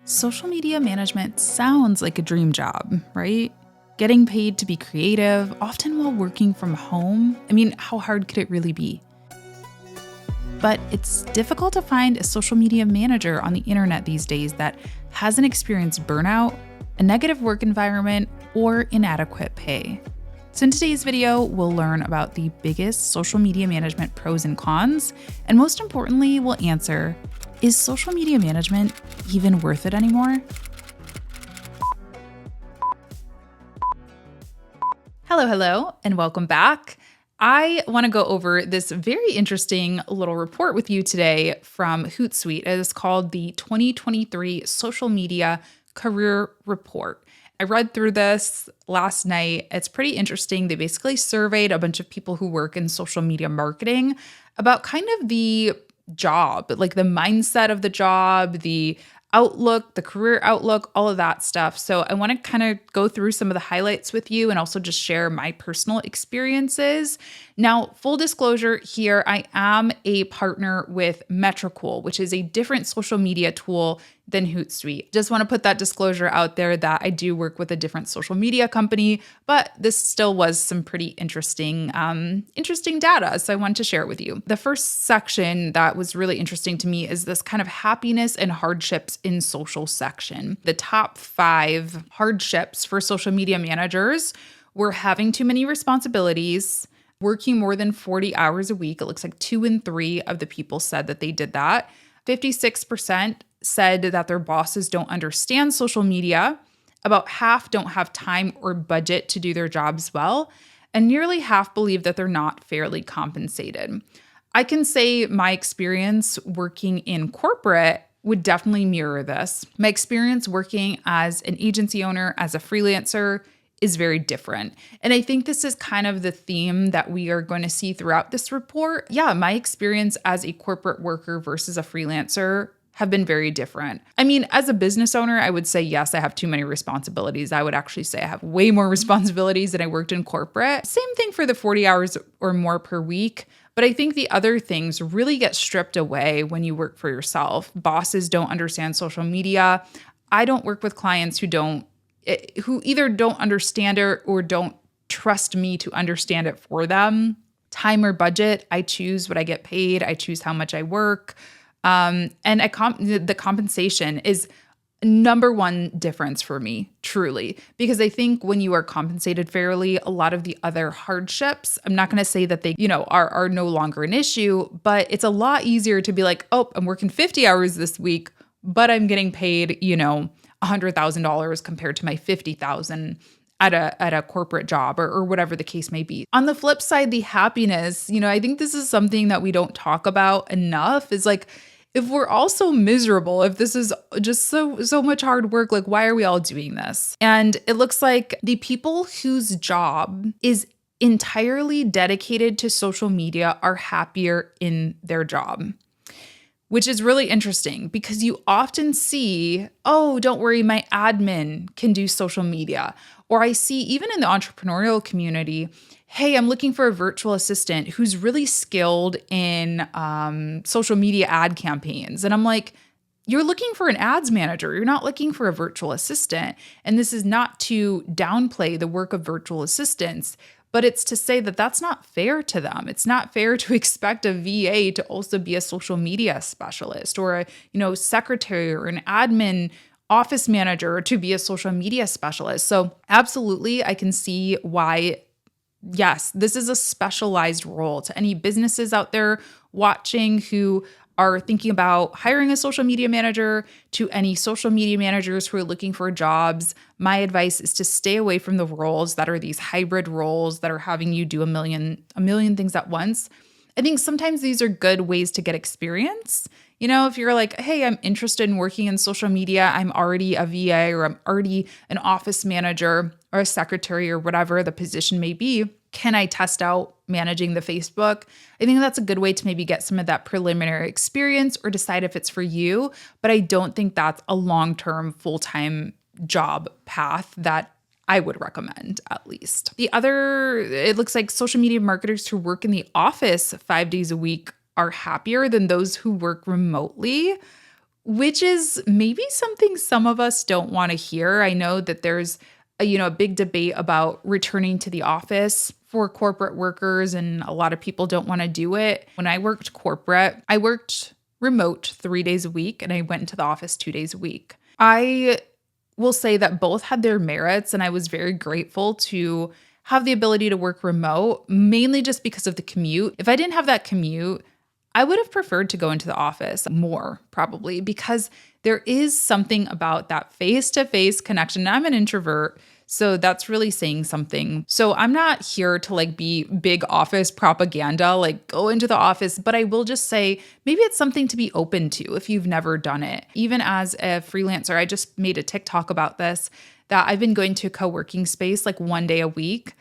Social media management sounds like a dream job, right? Getting paid to be creative, often while working from home. I mean, how hard could it really be? But it's difficult to find a social media manager on the internet these days that hasn't experienced burnout, a negative work environment, or inadequate pay. So in today's video, we'll learn about the biggest social media management pros and cons, and most importantly, we'll answer, is social media management even worth it anymore? Hello, and welcome back. I want to go over this very interesting little report with you today from Hootsuite. It is called the 2023 Social Media Career Report. I read through this last night. It's pretty interesting. They basically surveyed a bunch of people who work in social media marketing about kind of the job, like the mindset of the job, the outlook, the career outlook, all of that stuff. So I want to kind of go through some of the highlights with you and also just share my personal experiences. Now, full disclosure here, I am a partner with Metricool, which is a different social media tool than Hootsuite. Just want to put that disclosure out there that I do work with a different social media company, but this still was some pretty interesting data. So I wanted to share it with you. The first section that was really interesting to me is this kind of happiness and hardships in social section. The top 5 hardships for social media managers were having too many responsibilities, working more than 40 hours a week. It looks like 2 in 3 of the people said that they did that. 56% said that their bosses don't understand social media. About half don't have time or budget to do their jobs well. And nearly half believe that they're not fairly compensated. I can say my experience working in corporate would definitely mirror this. My experience working as an agency owner, as a freelancer, is very different. And I think this is kind of the theme that we are going to see throughout this report. Yeah, my experience as a corporate worker versus a freelancer have been very different. I mean, as a business owner, I would say, yes, I have too many responsibilities. I would actually say I have way more responsibilities than I worked in corporate. Same thing for the 40 hours or more per week. But I think the other things really get stripped away when you work for yourself. Bosses don't understand social media. I don't work with clients who either don't understand it or don't trust me to understand it for them. Time or budget, I choose what I get paid. I choose how much I work. And the compensation is number one difference for me, truly, because I think when you are compensated fairly, a lot of the other hardships, I'm not going to say that they, are no longer an issue, but it's a lot easier to be like, oh, I'm working 50 hours this week, but I'm getting paid, $100,000 compared to my $50,000 at a corporate job or whatever the case may be. On the flip side, the happiness, I think this is something that we don't talk about enough, is like, if we're all so miserable, if this is just so much hard work, like, why are we all doing this? And it looks like the people whose job is entirely dedicated to social media are happier in their job, which is really interesting because you often see, oh, don't worry, my admin can do social media. Or I see even in the entrepreneurial community, hey, I'm looking for a virtual assistant who's really skilled in social media ad campaigns. And I'm like, you're looking for an ads manager. You're not looking for a virtual assistant. And this is not to downplay the work of virtual assistants, but it's to say that that's not fair to them. It's not fair to expect a VA to also be a social media specialist or a, secretary or an admin office manager to be a social media specialist. So absolutely, I can see why, yes, this is a specialized role. To any businesses out there watching who are thinking about hiring a social media manager, to any social media managers who are looking for jobs, my advice is to stay away from the roles that are these hybrid roles that are having you do a million things at once. I think sometimes these are good ways to get experience. If you're like, hey, I'm interested in working in social media, I'm already a VA or I'm already an office manager or a secretary or whatever the position may be, can I test out managing the Facebook? I think that's a good way to maybe get some of that preliminary experience or decide if it's for you. But I don't think that's a long-term, full-time job path that I would recommend, at least. It looks like social media marketers who work in the office 5 days a week are happier than those who work remotely, which is maybe something some of us don't want to hear. I know that there's a big debate about returning to the office for corporate workers, and a lot of people don't want to do it. When I worked corporate, I worked remote 3 days a week and I went into the office 2 days a week. I will say that both had their merits, and I was very grateful to have the ability to work remote, mainly just because of the commute. If I didn't have that commute, I would have preferred to go into the office more, probably, because there is something about that face-to-face connection. I'm an introvert, so that's really saying something. So I'm not here to be big office propaganda, go into the office, but I will just say maybe it's something to be open to if you've never done it. Even as a freelancer, I just made a TikTok about this, that I've been going to a co-working space 1 day a week.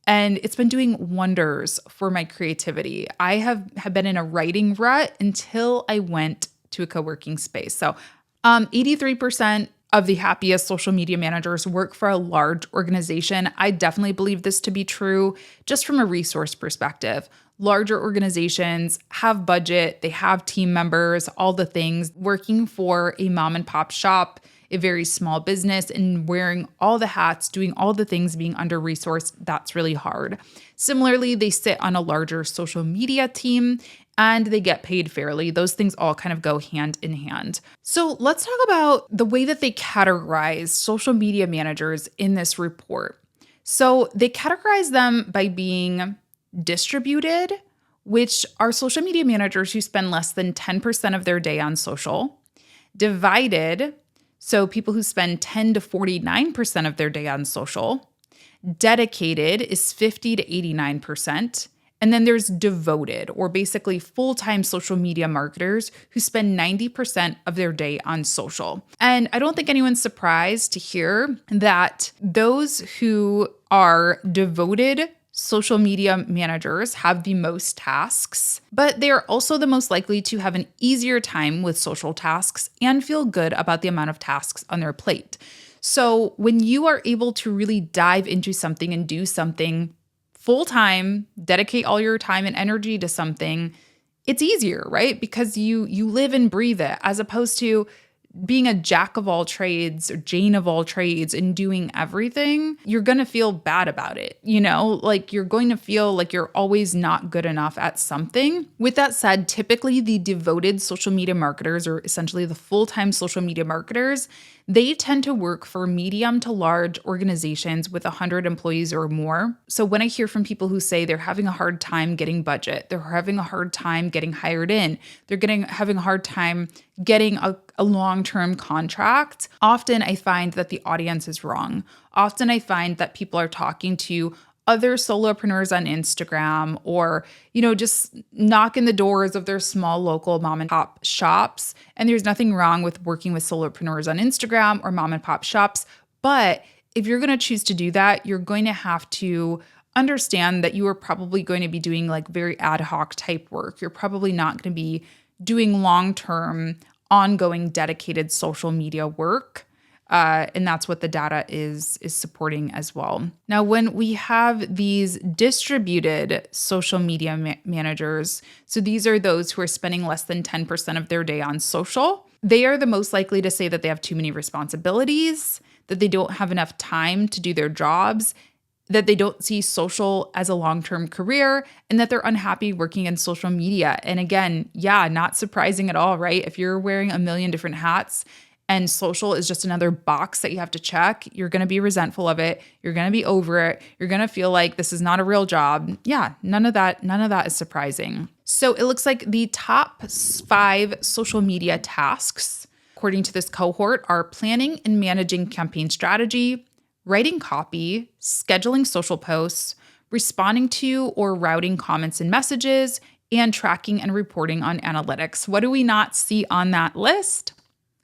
And it's been doing wonders for my creativity. I have been in a writing rut until I went to a co-working space. So 83% of the happiest social media managers work for a large organization. I definitely believe this to be true just from a resource perspective. Larger organizations have budget, they have team members, all the things. Working for a mom and pop shop, a very small business, and wearing all the hats, doing all the things, being under-resourced, that's really hard. Similarly, they sit on a larger social media team and they get paid fairly. Those things all kind of go hand in hand. So let's talk about the way that they categorize social media managers in this report. So they categorize them by being distributed, which are social media managers who spend less than 10% of their day on social. Divided, so people who spend 10 to 49% of their day on social. Dedicated is 50 to 89%. And then there's devoted, or basically full-time social media marketers who spend 90% of their day on social. And I don't think anyone's surprised to hear that those who are devoted social media managers have the most tasks, but they are also the most likely to have an easier time with social tasks and feel good about the amount of tasks on their plate. So when you are able to really dive into something and do something full time, dedicate all your time and energy to something, it's easier, right? Because you live and breathe it, as opposed to being a jack of all trades or Jane of all trades and doing everything. You're going to feel bad about it. You're going to feel like you're always not good enough at something. With that said, typically the devoted social media marketers, or essentially the full-time social media marketers, they tend to work for medium to large organizations with 100 employees or more. So when I hear from people who say they're having a hard time getting budget, they're having a hard time getting hired in, they're having a hard time getting a long-term contract, often I find that the audience is wrong. Often I find that people are talking to other solopreneurs on Instagram, or, just knocking the doors of their small local mom and pop shops. And there's nothing wrong with working with solopreneurs on Instagram or mom and pop shops. But if you're going to choose to do that, you're going to have to understand that you are probably going to be doing very ad hoc type work. You're probably not going to be doing long-term, ongoing, dedicated social media work. And that's what the data is supporting as well. Now, when we have these distributed social media managers, so these are those who are spending less than 10% of their day on social, they are the most likely to say that they have too many responsibilities, that they don't have enough time to do their jobs, that they don't see social as a long-term career, and that they're unhappy working in social media. And again, not surprising at all, right? If you're wearing a million different hats and social is just another box that you have to check, you're going to be resentful of it. You're going to be over it. You're going to feel like this is not a real job. None of that is surprising. So it looks like the top 5 social media tasks, according to this cohort, are planning and managing campaign strategy, writing copy, scheduling social posts, responding to or routing comments and messages, and tracking and reporting on analytics. What do we not see on that list?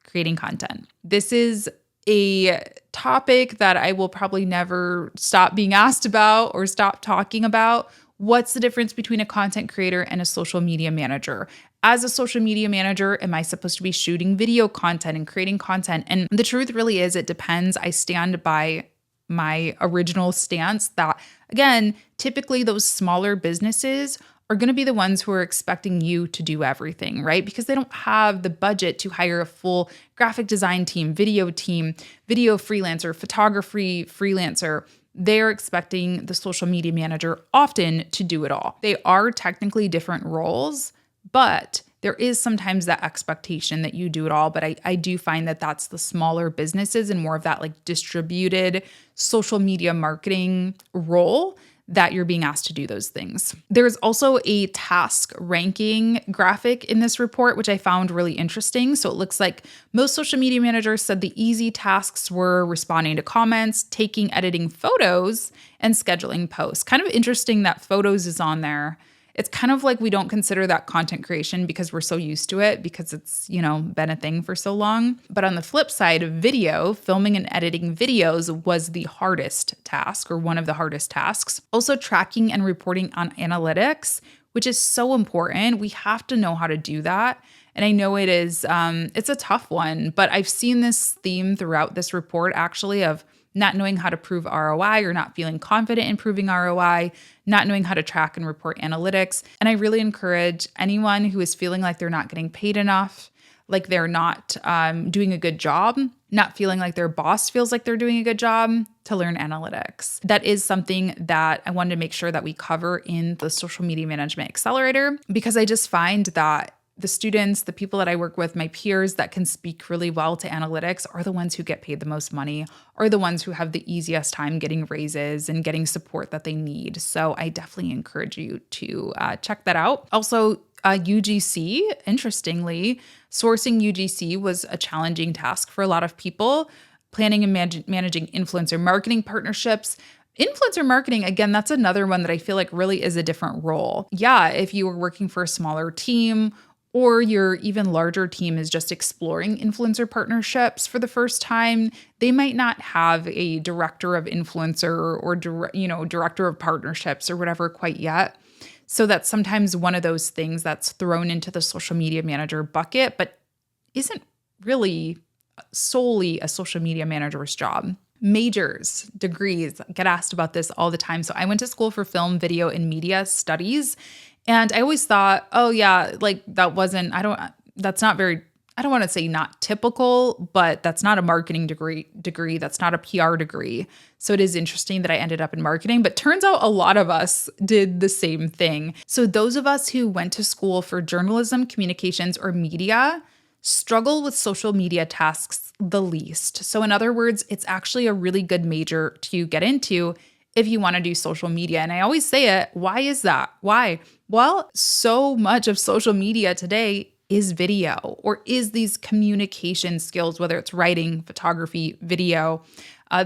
Creating content. This is a topic that I will probably never stop being asked about or stop talking about. What's the difference between a content creator and a social media manager? As a social media manager, am I supposed to be shooting video content and creating content? And the truth really is, it depends. I stand by my original stance that, again, typically those smaller businesses are going to be the ones who are expecting you to do everything, right? Because they don't have the budget to hire a full graphic design team, video freelancer, photography freelancer. They're expecting the social media manager often to do it all. They are technically different roles, but there is sometimes that expectation that you do it all. But I do find that that's the smaller businesses and more of that like distributed social media marketing role that you're being asked to do those things. There's also a task ranking graphic in this report, which I found really interesting. So it looks like most social media managers said the easy tasks were responding to comments, editing photos, and scheduling posts. Kind of interesting that photos is on there. It's kind of like we don't consider that content creation because we're so used to it because it's, been a thing for so long. But on the flip side of video, filming and editing videos was the hardest task or one of the hardest tasks. Also tracking and reporting on analytics, which is so important. We have to know how to do that. And I know it is, it's a tough one, but I've seen this theme throughout this report actually of not knowing how to prove ROI or not feeling confident in proving ROI, not knowing how to track and report analytics. And I really encourage anyone who is feeling like they're not getting paid enough, like they're not doing a good job, not feeling like their boss feels like they're doing a good job, to learn analytics. That is something that I wanted to make sure that we cover in the Social Media Management Accelerator, because I just find that the students, the people that I work with, my peers that can speak really well to analytics are the ones who get paid the most money, are the ones who have the easiest time getting raises and getting support that they need. So I definitely encourage you to check that out. Also, UGC, interestingly, sourcing UGC was a challenging task for a lot of people. Planning and managing influencer marketing partnerships. Influencer marketing, again, that's another one that I feel like really is a different role. Yeah, if you were working for a smaller team or your even larger team is just exploring influencer partnerships for the first time, they might not have a director of influencer or director of partnerships or whatever quite yet. So that's sometimes one of those things that's thrown into the social media manager bucket, but isn't really solely a social media manager's job. Majors, degrees, get asked about this all the time. So I went to school for film, video, and media studies. And I always thought, oh yeah, like that's not very, I don't want to say not typical, but that's not a marketing degree. That's not a PR degree. So it is interesting that I ended up in marketing, but turns out a lot of us did the same thing. So those of us who went to school for journalism, communications, or media struggle with social media tasks the least. So in other words, it's actually a really good major to get into if you want to do social media. And I always say it, why is that? Why? Well, so much of social media today is video or is these communication skills, whether it's writing, photography, video.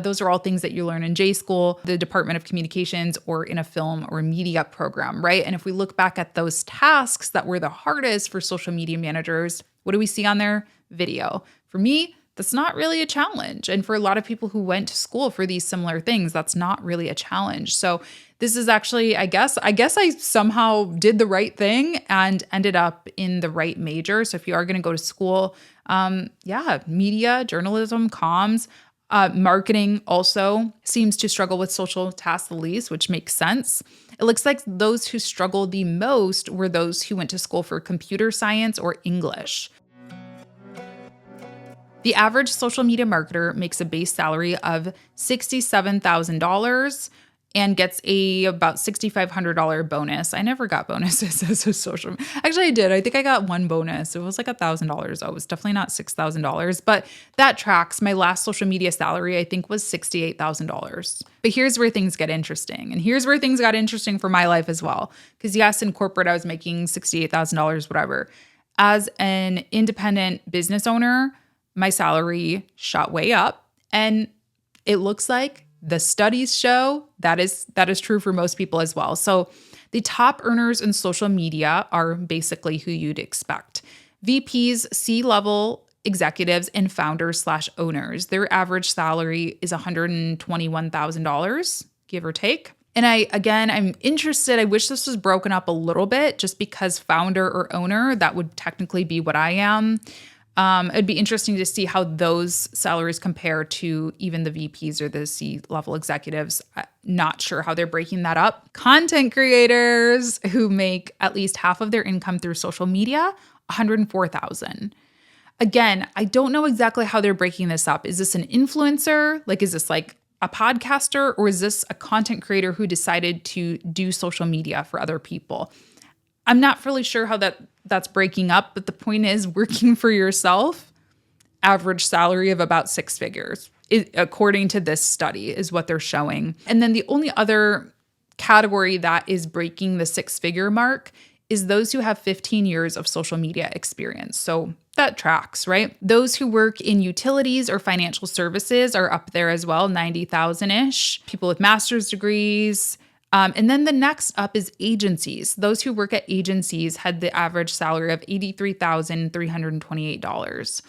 Those are all things that you learn in J School, the Department of Communications, or in a film or media program, right? And if we look back at those tasks that were the hardest for social media managers, what do we see on there? Video. For me, that's not really a challenge. And for a lot of people who went to school for these similar things, that's not really a challenge. So this is actually, I guess I somehow did the right thing and ended up in the right major. So if you are going to go to school, media, journalism, comms, marketing also seems to struggle with social tasks the least, which makes sense. It looks like those who struggled the most were those who went to school for computer science or English. The average social media marketer makes a base salary of $67,000 and gets about $6,500 bonus. I never got bonuses as a social. Actually, I did. I think I got one bonus. It was like $1,000. It was definitely not $6,000, but that tracks. My last social media salary, I think, was $68,000. But here's where things get interesting. And here's where things got interesting for my life as well. Because yes, in corporate, I was making $68,000, whatever. As an independent business owner, my salary shot way up, and it looks like the studies show that is true for most people as well. So the top earners in social media are basically who you'd expect. VPs, C-level executives, and founders/owners. Their average salary is $121,000, give or take. And I'm interested, I wish this was broken up a little bit just because founder or owner, that would technically be what I am. It'd be interesting to see how those salaries compare to even the VPs or the C-level executives. Not sure how they're breaking that up. Content creators who make at least half of their income through social media, $104,000. Again, I don't know exactly how they're breaking this up. Is this an influencer? Like, is this like a podcaster, or is this a content creator who decided to do social media for other people? I'm not really sure how that's breaking up, but the point is, working for yourself, average salary of about 6 figures, according to this study, is what they're showing. And then the only other category that is breaking the 6-figure mark is those who have 15 years of social media experience. So that tracks, right? Those who work in utilities or financial services are up there as well, 90,000-ish. People with master's degrees. And then the next up is agencies. Those who work at agencies had the average salary of $83,328.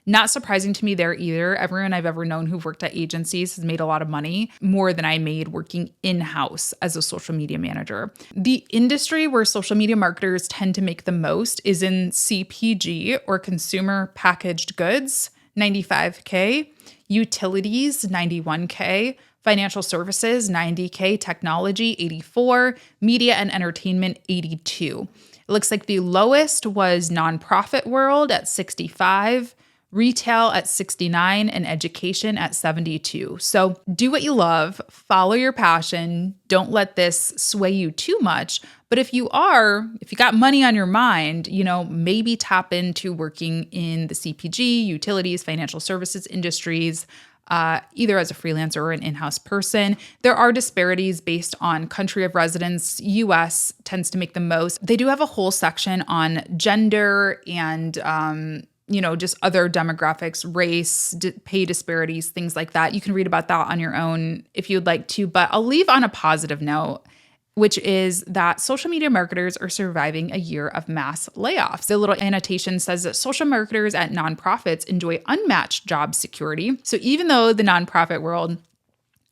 Not surprising to me there either. Everyone I've ever known who've worked at agencies has made a lot of money, more than I made working in-house as a social media manager. The industry where social media marketers tend to make the most is in CPG, or consumer packaged goods, $95K, utilities, $91K, financial services, $90K, technology, $84, media and entertainment, $82. It looks like the lowest was nonprofit world at $65, retail at $69, and education at $72. So do what you love, follow your passion. Don't let this sway you too much. But if you got money on your mind, maybe tap into working in the CPG, utilities, financial services industries, either as a freelancer or an in-house person. There are disparities based on country of residence. US tends to make the most. They do have a whole section on gender and just other demographics, race, pay disparities, things like that. You can read about that on your own if you'd like to, but I'll leave on a positive note, which is that social media marketers are surviving a year of mass layoffs. The little annotation says that social marketers at nonprofits enjoy unmatched job security. So even though the nonprofit world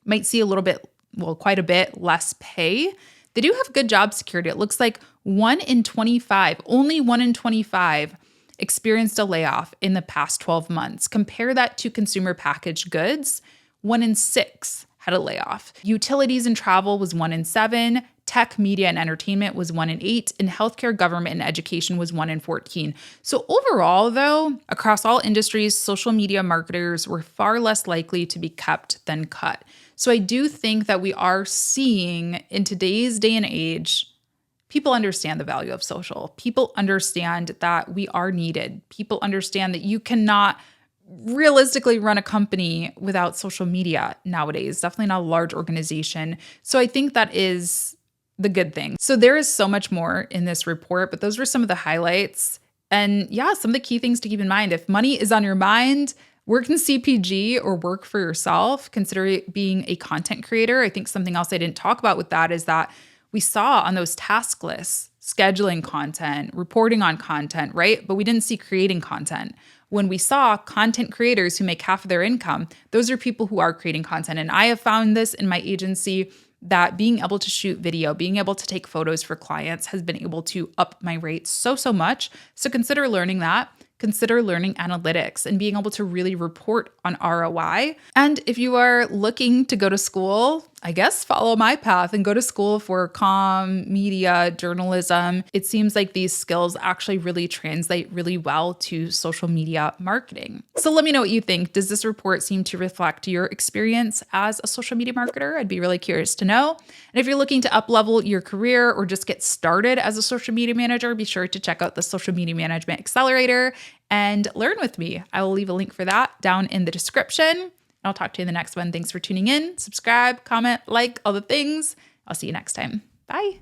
might see quite a bit less pay, they do have good job security. It looks like only 1 in 25 experienced a layoff in the past 12 months. Compare that to consumer packaged goods, 1 in 6 had a layoff. Utilities and travel was 1 in 7, tech, media, and entertainment was 1 in 8, and healthcare, government, and education was 1 in 14. So overall, though, across all industries, social media marketers were far less likely to be kept than cut. So I do think that we are seeing, in today's day and age, people understand the value of social. People understand that we are needed. People understand that you cannot realistically run a company without social media nowadays, definitely not a large organization. So I think that is the good thing. So there is so much more in this report, but those were some of the highlights. And yeah, some of the key things to keep in mind. If money is on your mind, work in CPG or work for yourself, consider being a content creator. I think something else I didn't talk about with that is that we saw on those task lists, scheduling content, reporting on content, right? But we didn't see creating content. When we saw content creators who make half of their income, those are people who are creating content. And I have found this in my agency, that being able to shoot video, being able to take photos for clients has been able to up my rates so much. So consider learning that. Consider learning analytics and being able to really report on ROI. And if you are looking to go to school, I guess follow my path and go to school for comm, media, journalism. It seems like these skills actually really translate really well to social media marketing. So let me know what you think. Does this report seem to reflect your experience as a social media marketer? I'd be really curious to know. And if you're looking to up-level your career or just get started as a social media manager, be sure to check out the Social Media Management Accelerator and learn with me. I will leave a link for that down in the description. I'll talk to you in the next one. Thanks for tuning in. Subscribe, comment, like, all the things. I'll see you next time. Bye.